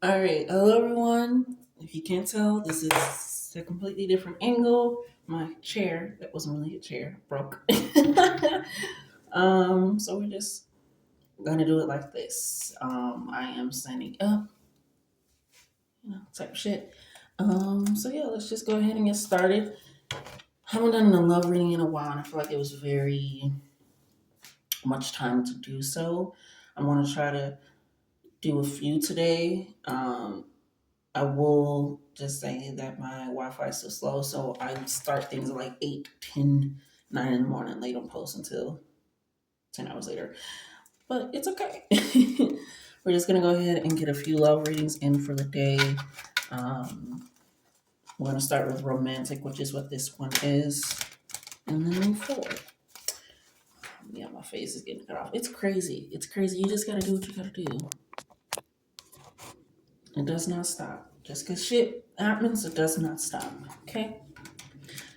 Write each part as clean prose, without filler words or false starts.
All right, hello everyone. If you can't tell, this is a completely different angle. My chair, that wasn't really a chair, broke. So we're just gonna do it like this. I am standing up, type of shit. So yeah, let's just go ahead and get started. Haven't done a love reading in a while, and I feel like it was very much time to do so. I'm gonna try to do a few today. I will just say that my Wi-Fi is so slow, so I start things at like 8, 10, 9 in the morning. They don't post until 10 hours later. But it's okay. We're just going to go ahead and get a few love readings in for the day. Um, we're going to start with romantic, which is what this one is, and then move forward. Yeah, my face is getting cut off. It's crazy. It's crazy. You just got to do what you got to do. It does not stop. Just because shit happens, it does not stop. Okay?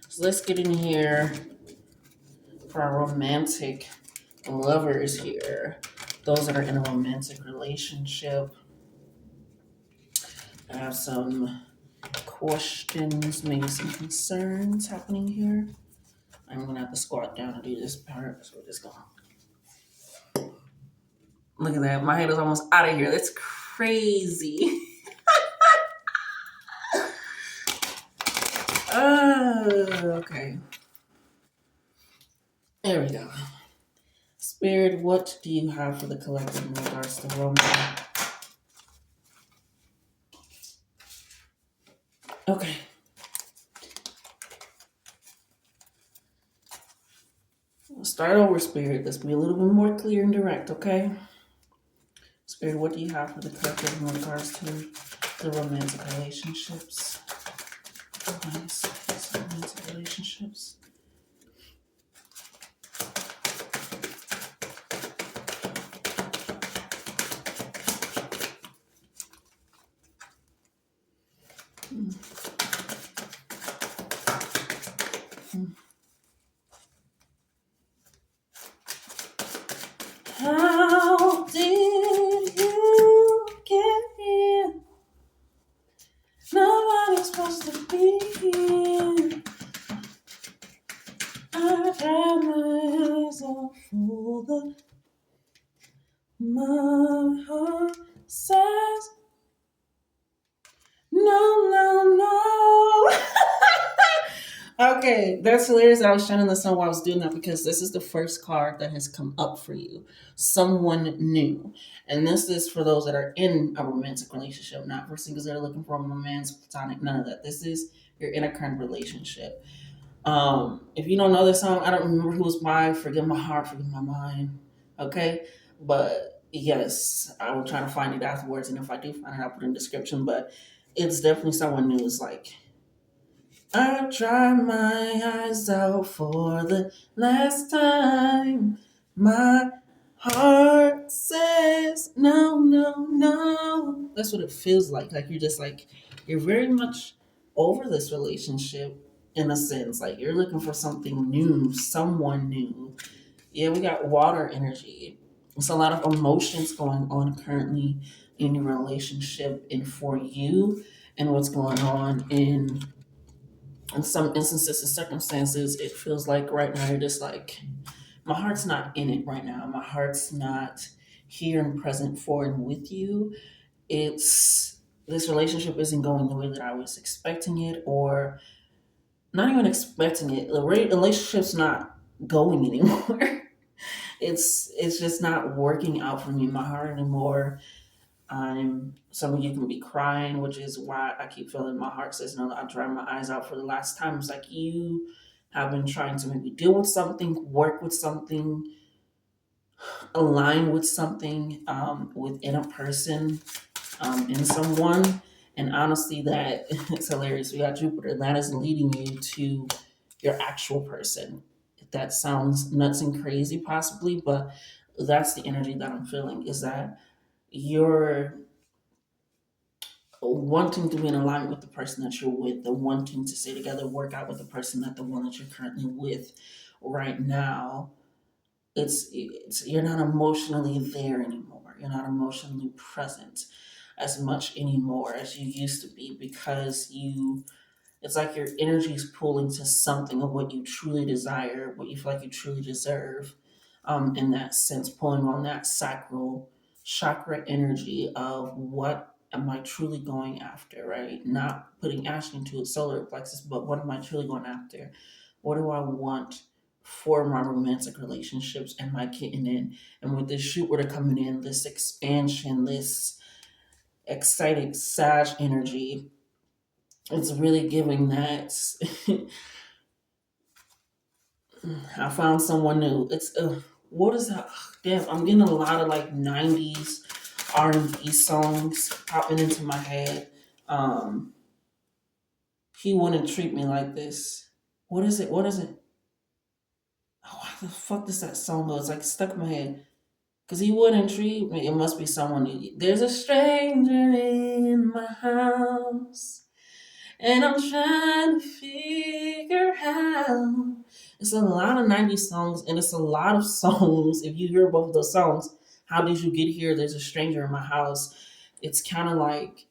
So let's get in here for our romantic lovers here. Those that are in a romantic relationship. I have some questions, maybe some concerns happening here. I'm gonna have to squat down and do this part, so we're just going. Look at that, my head is almost out of here. That's crazy. Okay. There we go. Spirit, what do you have for the collective in regards to romance? Okay. Let's start over, Spirit. Let's be a little bit more clear and direct, okay? Spirit, what do you have for the collective in regards to the romantic relationships? Romantic relationships. How did you get here? Nobody's supposed to be here. I tried my eyes off for the my heart says no, no, no. Okay, that's hilarious. I was trying to listen while I was doing that because this is the first card that has come up for you. Someone new. And this is for those that are in a romantic relationship, not for singles that are looking for a romance, platonic, none of that. This is you're in a current relationship. If you don't know this song, I don't remember who it's by. Forgive my heart, forgive my mind. Okay? But yes, I will try to find it afterwards. And if I do find it, I'll put it in the description. But it's definitely someone new. It's like I tried my eyes out for the last time. My heart says no, no, no. That's what it feels like. Like you're just like, you're very much over this relationship in a sense. Like you're looking for something new, someone new. Yeah, we got water energy. It's a lot of emotions going on currently in your relationship and for you and what's going on in some instances and circumstances, it feels like right now you're just like, my heart's not in it right now. My heart's not here and present for and with you. It's this relationship isn't going the way that I was expecting it, or not even expecting it. The relationship's not going anymore. It's just not working out for me in my heart anymore. I'm some of you can be crying, which is why I keep feeling my heart says no. I dried my eyes out for the last time. It's like you have been trying to maybe deal with something, work with something, align with something within a person, in someone. And honestly, that it's hilarious. We got Jupiter. That is leading you to your actual person. That sounds nuts and crazy, possibly, but that's the energy that I'm feeling. Is that you're wanting to be in alignment with the person that you're with, the wanting to stay together, work out with the person that the one that you're currently with right now. It's you're not emotionally there anymore. You're not emotionally present. as much anymore as you used to be, because it's like your energy is pulling to something of what you truly desire, what you feel like you truly deserve. In that sense, pulling on that sacral chakra energy of what am I truly going after, right? Not putting action into a solar plexus, but what am I truly going after? What do I want for my romantic relationships? Am I getting in? And with this shoot order coming in, this expansion, this exciting Sag energy, it's really giving that. I found someone new. It's what is that? Damn, I'm getting a lot of like '90s R&B songs popping into my head. Um, he wouldn't treat me like this. What is it? What is it? Oh, how the fuck does that song go? It's like stuck in my head. Cause he wouldn't treat me. It must be someone new. There's a stranger in my house, and I'm trying to figure out. It's a lot of '90s songs, and it's a lot of songs. If you hear both of those songs, How Did You Get Here? There's a Stranger in My House. It's kind of like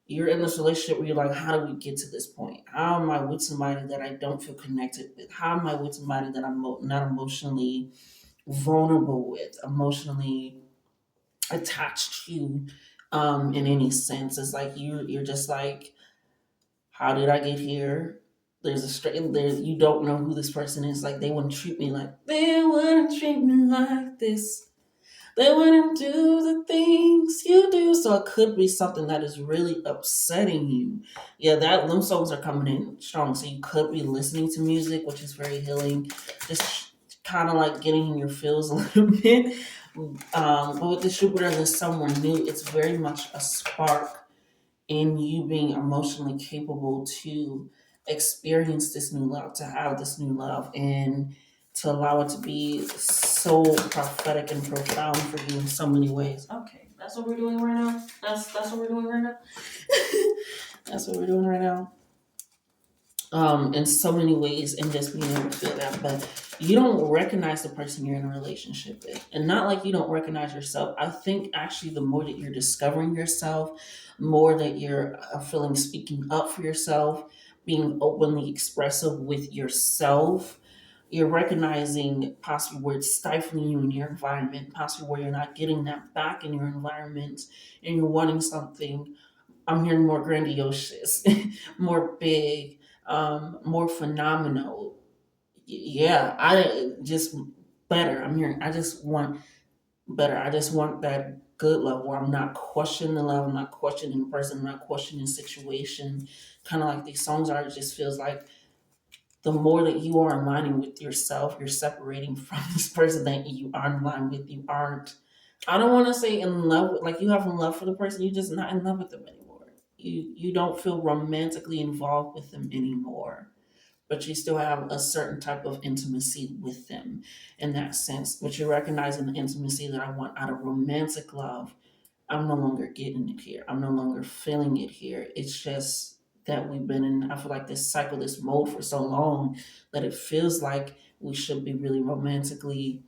you're in this relationship where you're like, how do we get to this point? How am I with somebody that I don't feel connected with? How am I with somebody that I'm not emotionally vulnerable with, emotionally attached to, in any sense? It's like you're just like, how did I get here? There's a straight there. You don't know who this person is. Like they wouldn't treat me like this. They wouldn't do the things you do. So it could be something that is really upsetting you. Yeah, that them songs are coming in strong. So you could be listening to music, which is very healing. Just kind of like getting in your feels a little bit. But with the Jupiter and the someone new, it's very much a spark in you being emotionally capable to experience this new love, to have this new love, and to allow it to be so prophetic and profound for you in so many ways. Okay, that's what we're doing right now. That's what we're doing right now. That's what we're doing right now. In so many ways, and just being able to feel that, but you don't recognize the person you're in a relationship with, and not like you don't recognize yourself. I think actually the more that you're discovering yourself, more that you're feeling speaking up for yourself, being openly expressive with yourself, you're recognizing possibly where it's stifling you in your environment, possibly where you're not getting that back in your environment, and you're wanting something. I'm hearing more grandiose, more big, more phenomenal. Yeah, I just better. I'm hearing. I just want better. I just want that good love where I'm not questioning the love. I'm not questioning the person. I'm not questioning the situation. Kind of like these songs are. It just feels like the more that you are aligning with yourself, you're separating from this person that you aren't aligned with. You aren't. I don't want to say in love with, like you have love for the person. You're just not in love with them anymore. You don't feel romantically involved with them anymore, but you still have a certain type of intimacy with them in that sense. But you're recognizing the intimacy that I want out of romantic love. I'm no longer getting it here. I'm no longer feeling it here. It's just that we've been in, I feel like, this cycle, this mode for so long that it feels like we should be really romantically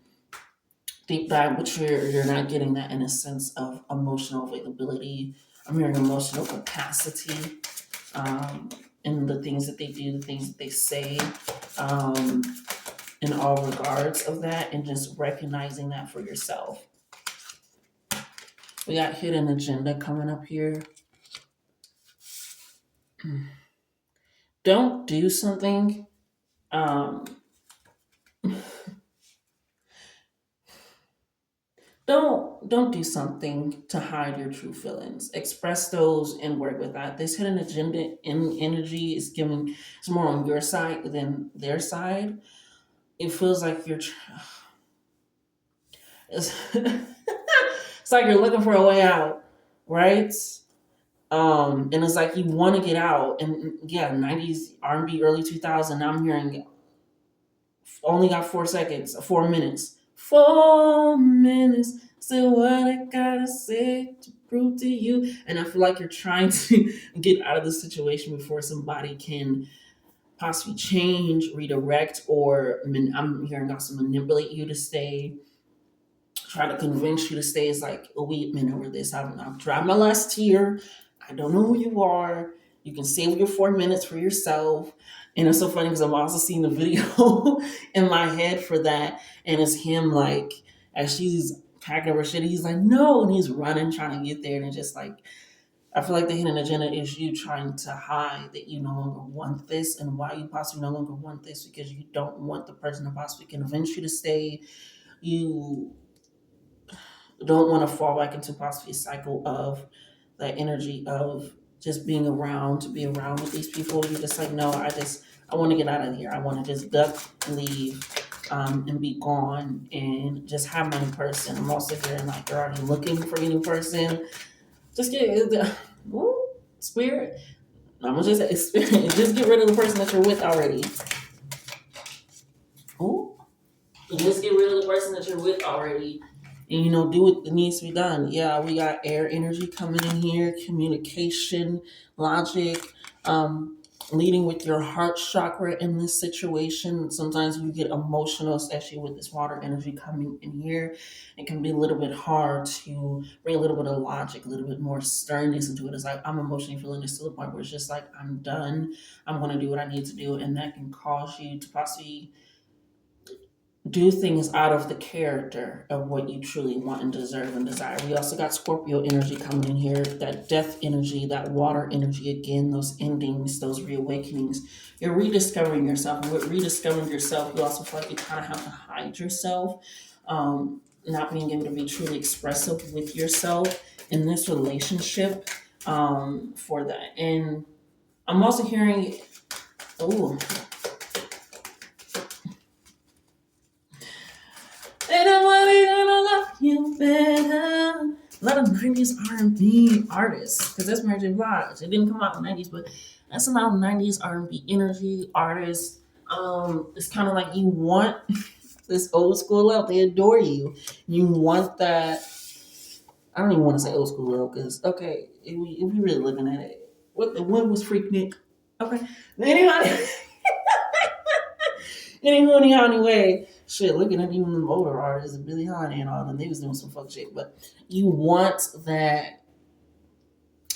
deep dive, but you're not getting that in a sense of emotional availability. I'm hearing emotional capacity, um, in the things that they do, the things that they say, um, in all regards of that, and just recognizing that for yourself. We got hidden agenda coming up here. Don't do something. Um, don't do something to hide your true feelings. Express those and work with that. This hidden agenda in energy is giving. It's more on your side than their side. It feels like it's, it's like you're looking for a way out, right? And it's like you want to get out, and yeah, '90s R&B, early 2000. I'm hearing only got 4 seconds, 4 minutes, 4 minutes. So what I gotta say to prove to you, and I feel like you're trying to get out of the situation before somebody can possibly change, redirect, or I'm hearing also manipulate you to stay, try to convince you to stay. It's like, oh, wait a minute over this. I've tried my last tear. I don't know who you are. You can save your 4 minutes for yourself. And it's so funny because I'm also seeing the video in my head for that. And it's him like, as she's packing up her shit, he's like, no. And he's running, trying to get there. And it's just like, I feel like the hidden agenda is you trying to hide that you no longer want this and why you possibly no longer want this because you don't want the person to possibly convince you to stay. You don't want to fall back into possibly a cycle of that energy of just being around to be around with these people. You're just like, no, I want to get out of here. I want to just duck, leave, and be gone and just have my new person. I'm also hearing like you're already looking for a new person. Just get woo, spirit. I'm gonna just experience. Just get rid of the person that you're with already. Ooh. Just get rid of the person that you're with already. And do what needs to be done. Yeah, we got air energy coming in here, communication, logic, leading with your heart chakra in this situation. Sometimes you get emotional, especially with this water energy coming in here. It can be a little bit hard to bring a little bit of logic, a little bit more sternness into it. It's like I'm emotionally feeling this to the point where it's just like I'm done. I'm going to do what I need to do, and that can cause you to possibly do things out of the character of what you truly want and deserve and desire. We also got Scorpio energy coming in here, that death energy, that water energy again, those endings, those reawakenings. You're rediscovering yourself. And with rediscovering yourself, you also feel like you kind of have to hide yourself, not being able to be truly expressive with yourself in this relationship for that. And I'm also hearing, oh, and nobody gonna love you better. A lot of 90s R&B artists, because that's Mary J. Blige. It didn't come out in the 90s, but that's a lot of 90s R&B energy artists. It's kind of like you want this old school love. They adore you. You want that. I don't even want to say old school love because, okay, if we really looking at it, what was Freak Nick? Okay. Anyhow, anyway, shit, looking at even the older artists, Billie Holiday and all them, they was doing some fuck shit. But you want that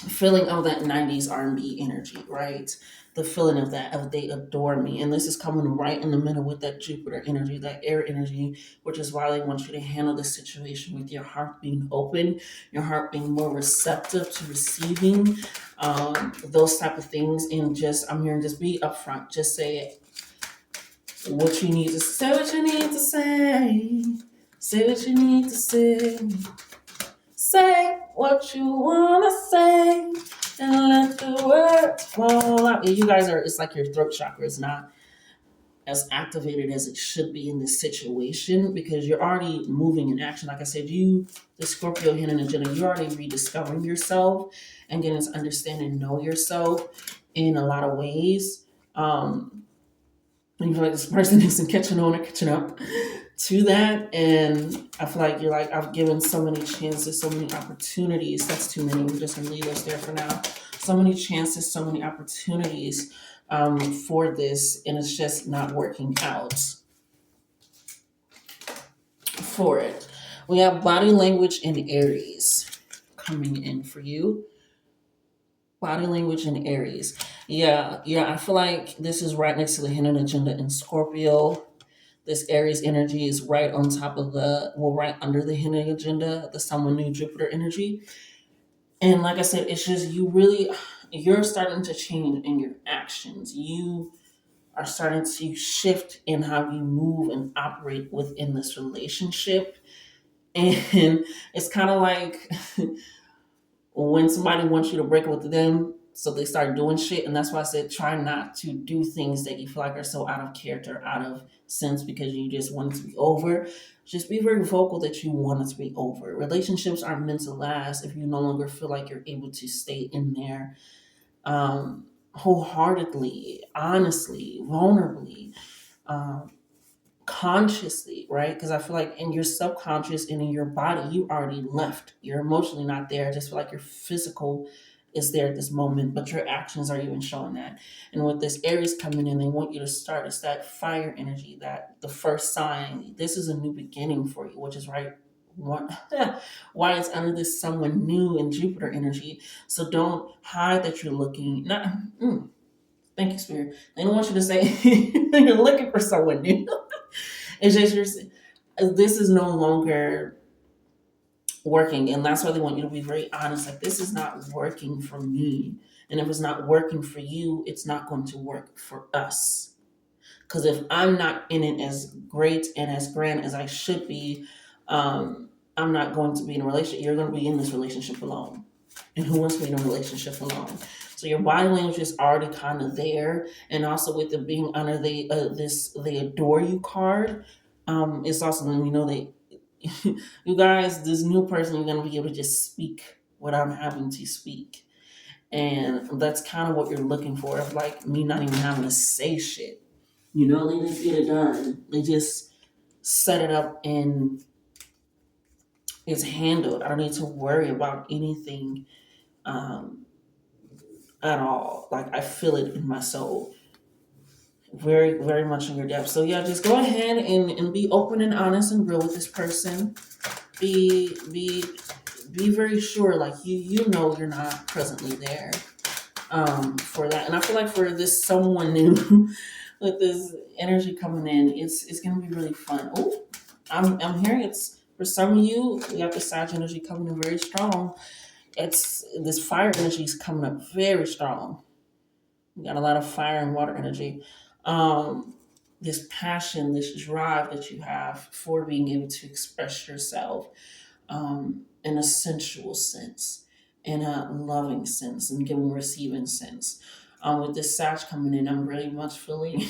feeling of that 90s R&B energy, right? The feeling of that, of they adore me. And this is coming right in the middle with that Jupiter energy, that air energy, which is why they want you to handle this situation with your heart being open, your heart being more receptive to receiving those type of things. And just, I'm hearing just be upfront, just say it. What you need to say, what you need to say. Say what you need to say. Say what you wanna say. And let the words fall out. You guys are, it's like your throat chakra is not as activated as it should be in this situation because you're already moving in action. Like I said, the Scorpio hidden agenda, you're already rediscovering yourself and getting to understand and know yourself in a lot of ways. And you feel like this person isn't catching on or catching up to that. And I feel like you're like, I've given so many chances, so many opportunities. That's too many. We're just going to leave us there for now. So many chances, so many opportunities for this. And it's just not working out for it. We have body language in Aries coming in for you. Body language in Aries. Yeah. I feel like this is right next to the hidden agenda in Scorpio. This Aries energy is right on top of right under the hidden agenda, the Sun, Moon, New Jupiter energy. And like I said, it's just you're starting to change in your actions. You are starting to shift in how you move and operate within this relationship. And it's kind of like when somebody wants you to break up with them, so they start doing shit. And that's why I said try not to do things that you feel like are so out of character, out of sense, because you just want it to be over. Just be very vocal that you want it to be over. Relationships aren't meant to last if you no longer feel like you're able to stay in there wholeheartedly, honestly, vulnerably. Um, Consciously, right? Because I feel like in your subconscious and in your body, you already left. You're emotionally not there. I just feel like your physical is there at this moment, but your actions are even showing that. And with this Aries coming in, they want you to start. It's that fire energy, that the first sign. This is a new beginning for you, which is right what, why it's under this someone new in Jupiter energy. So don't hide that you're looking. Not, thank you, Spirit. They don't want you to say you're looking for someone new. It's just this is no longer working, and that's why they want you to be very honest. Like, this is not working for me, and if it's not working for you, it's not going to work for us. Because if I'm not in it as great and as grand as I should be, I'm not going to be in a relationship. You're going to be in this relationship alone. And who wants to be in a relationship alone? So your body language is already kind of there, and also with it being under the this "they adore you" card, it's also letting me know that you guys, this new person, you're going to be able to just speak without having to speak, and that's kind of what you're looking for. Of like me not even having to say shit. They just get it done. They just set it up and it's handled. I don't need to worry about anything um, at all. Like, I feel it in my soul, very, very much in your depth. So yeah, just go ahead and be open and honest and real with this person. Be very sure, like you know you're not presently there for that. And I feel like for this someone new with this energy coming in, it's gonna be really fun. Oh, I'm hearing it's for some of you, we got the Sag energy coming in very strong. It's this fire energy is coming up very strong. We got a lot of fire and water energy. Um, this passion, this drive that you have for being able to express yourself in a sensual sense, in a loving sense, and giving receiving sense. With this Sag coming in, I'm really much feeling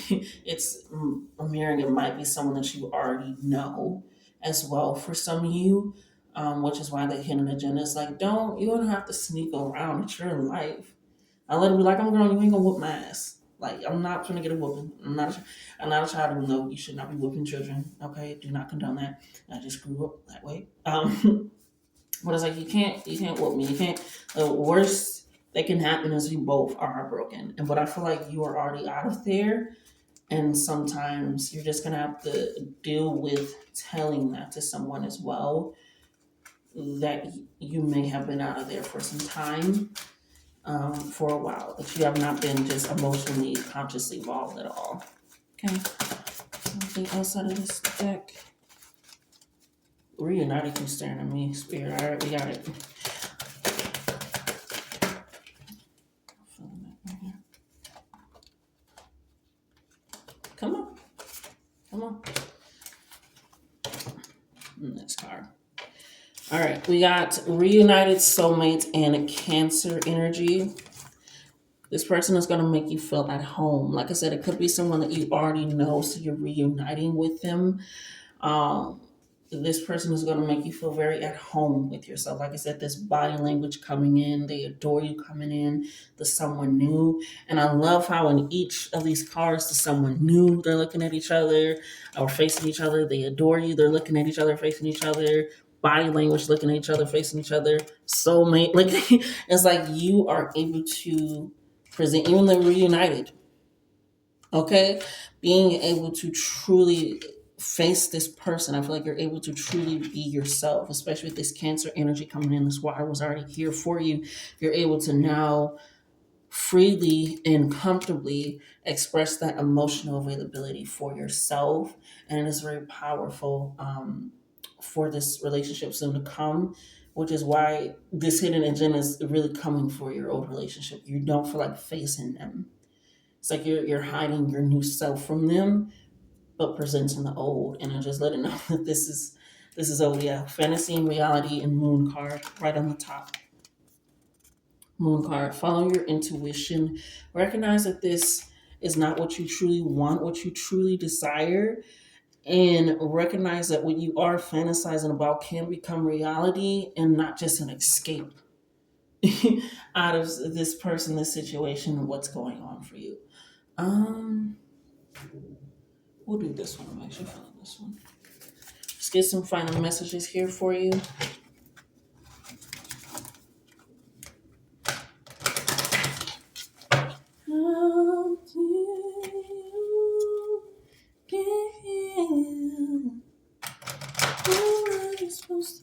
I'm hearing it might be someone that you already know as well for some of you, which is why the hidden agenda is like, you don't have to sneak around. It's your life. I let it be like, I'm grown, you ain't gonna whoop my ass. Like, I'm not trying to get a whooping. I'm not a child who know you should not be whooping children. Okay, do not condone that. I just grew up that way. But it's like you can't whoop me. You can't. The worst that can happen is we both are heartbroken. But I feel like you are already out of there, and sometimes you're just gonna have to deal with telling that to someone as well, that you may have been out of there for some time, for a while, that you have not been just emotionally, consciously involved at all. Okay. Something else out of this deck. Reunited keeps staring at me, Spirit. All right, we got it. Come on. Come on. Next card. All right, we got reunited soulmates and Cancer energy. This person is going to make you feel at home. Like I said, it could be someone that you already know, so you're reuniting with them. Um, this person is going to make you feel very at home with yourself. Like I said, this body language coming in, they adore you coming in, the someone new. And I love how in each of these cards, the someone new, they're looking at each other or facing each other. They adore you, they're looking at each other, facing each other. Body language, looking at each other, facing each other. Soulmate, like it's like you are able to present, even though reunited. Okay, being able to truly face this person, I feel like you're able to truly be yourself, especially with this Cancer energy coming in. This water was already here for you. You're able to now freely and comfortably express that emotional availability for yourself, and it is very powerful for this relationship soon to come. Which is why this hidden agenda is really coming for your old relationship. You don't feel like facing them. It's like you're hiding your new self from them, but presenting the old, and I'm just letting know that this is over. Yeah, fantasy and reality and moon card right on the top. Moon card. Follow your intuition. Recognize that this is not what you truly want, what you truly desire, and recognize that what you are fantasizing about can become reality and not just an escape out of this person, this situation, and what's going on for you. Um, we'll do this one. I'm actually feeling this one. Let's get some final messages here for you. How do you get here? What are you supposed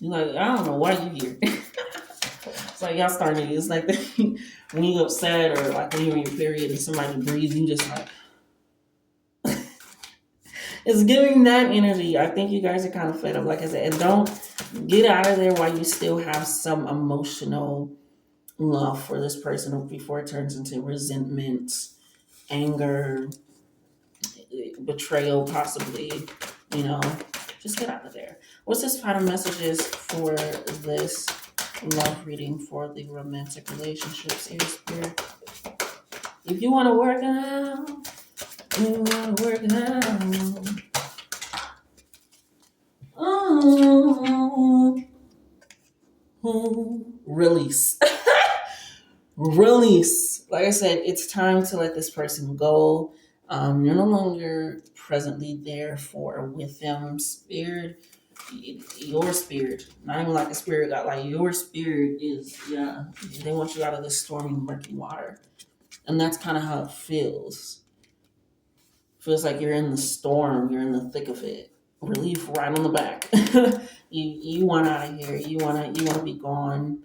You're like, I don't know why you here. It's like y'all starting to. It's like when you upset or like when you're in your period and somebody breathes, you just like it's giving that energy. I think you guys are kind of fed up, like I said, and don't get out of there while you still have some emotional love for this person before it turns into resentment, anger, betrayal, possibly. You know, just get out of there. What's this final messages for this love reading for the romantic relationships here, Spirit? If you want to work it out, you want to work it out. Oh, release. Release. Like I said, it's time to let this person go. You're no longer presently there for with them. Spirit, your spirit, not even like a spirit god, like your spirit is, yeah, they want you out of this stormy, murky water. And that's kind of how it feels. Feels like you're in the storm, you're in the thick of it. Relief right on the back. You want out of here. You wanna be gone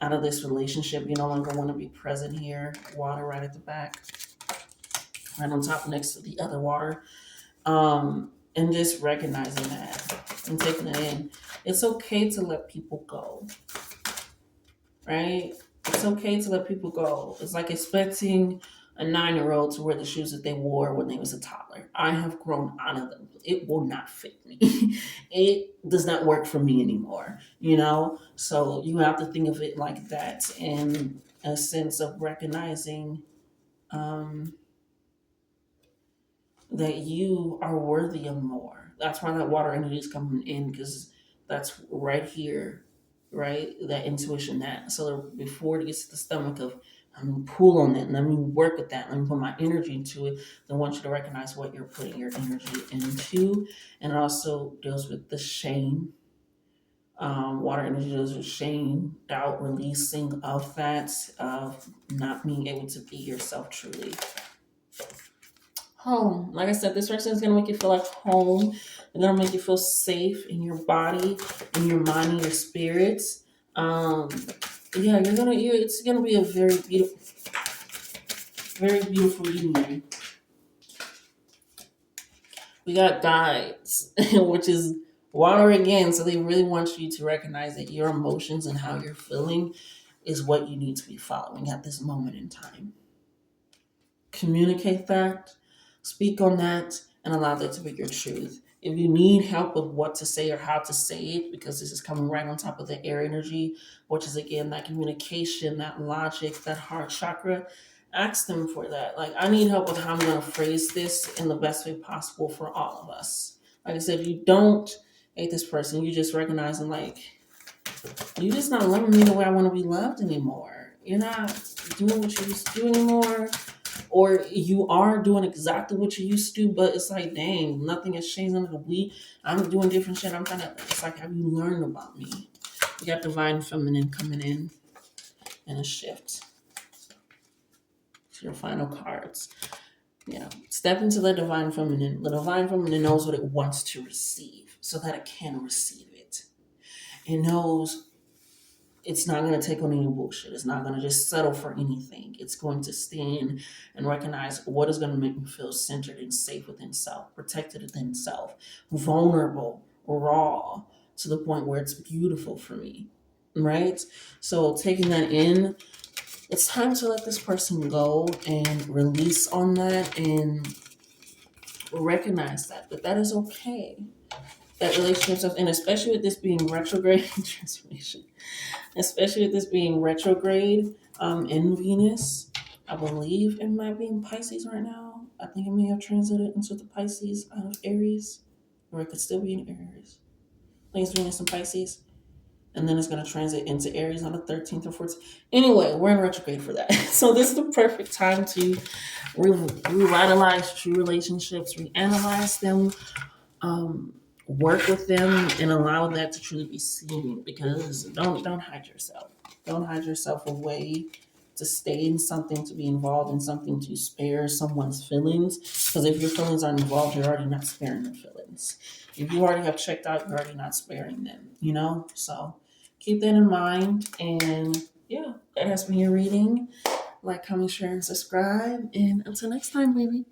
out of this relationship. You no longer want to be present here. Water right at the back, right on top next to the other water. And just recognizing that and taking it in. It's okay to let people go, right? It's okay to let people go. It's like expecting a 9-year-old to wear the shoes that they wore when they was a toddler. I have grown out of them. It will not fit me. It does not work for me anymore, you know? So you have to think of it like that, in a sense of recognizing um, that you are worthy of more. That's why that water energy is coming in, because that's right here, right? That intuition, that. So before it gets to the stomach of, let me pull on that, let me work with that, let me put my energy into it. I want you to recognize what you're putting your energy into. And it also deals with the shame. Water energy deals with shame, doubt, releasing of that, of not being able to be yourself truly. Home. Like I said, this person is gonna make you feel like home. They're gonna make you feel safe in your body, in your mind, in your spirits. Um, yeah, it's gonna be a very beautiful union. We got guides, which is water again. So they really want you to recognize that your emotions and how you're feeling is what you need to be following at this moment in time. Communicate that, speak on that, and allow that to be your truth. If you need help with what to say or how to say it, because this is coming right on top of the air energy, which is again that communication, that logic, that heart chakra, ask them for that. Like, I need help with how I'm going to phrase this in the best way possible for all of us. Like I said, if you don't hate this person, you just recognize them, like, you're just not loving me the way I want to be loved anymore. You're not doing what you used to do anymore, or you are doing exactly what you used to, but it's like, dang, nothing has changed under the week. I'm doing different shit. I'm trying to, it's like, have you learned about me? You got divine feminine coming in a shift. It's your final cards. Yeah. Step into the divine feminine. The divine feminine knows what it wants to receive so that it can receive it. It knows it's not going to take on any bullshit. It's not going to just settle for anything. It's going to stand and recognize what is going to make me feel centered and safe within self, protected within self, vulnerable, raw, to the point where it's beautiful for me, right? So taking that in, it's time to let this person go and release on that and recognize that that is okay. That relationships, and especially with this being retrograde transformation, especially with this being retrograde in Venus. I believe it might be in Pisces right now. I think it may have transited into the Pisces out of Aries, or it could still be in Aries. I think it's Venus in Pisces, and then it's going to transit into Aries on the 13th or 14th. Anyway, we're in retrograde for that. So this is the perfect time to revitalize true relationships, reanalyze them, work with them, and allow that to truly be seen. Because don't hide yourself. Don't hide yourself away to stay in something, to be involved in something, to spare someone's feelings. Because if your feelings aren't involved, you're already not sparing their feelings. If you already have checked out, you're already not sparing them. So keep that in mind. And yeah, that has been your reading. Like, comment, share, and subscribe. And until next time, baby.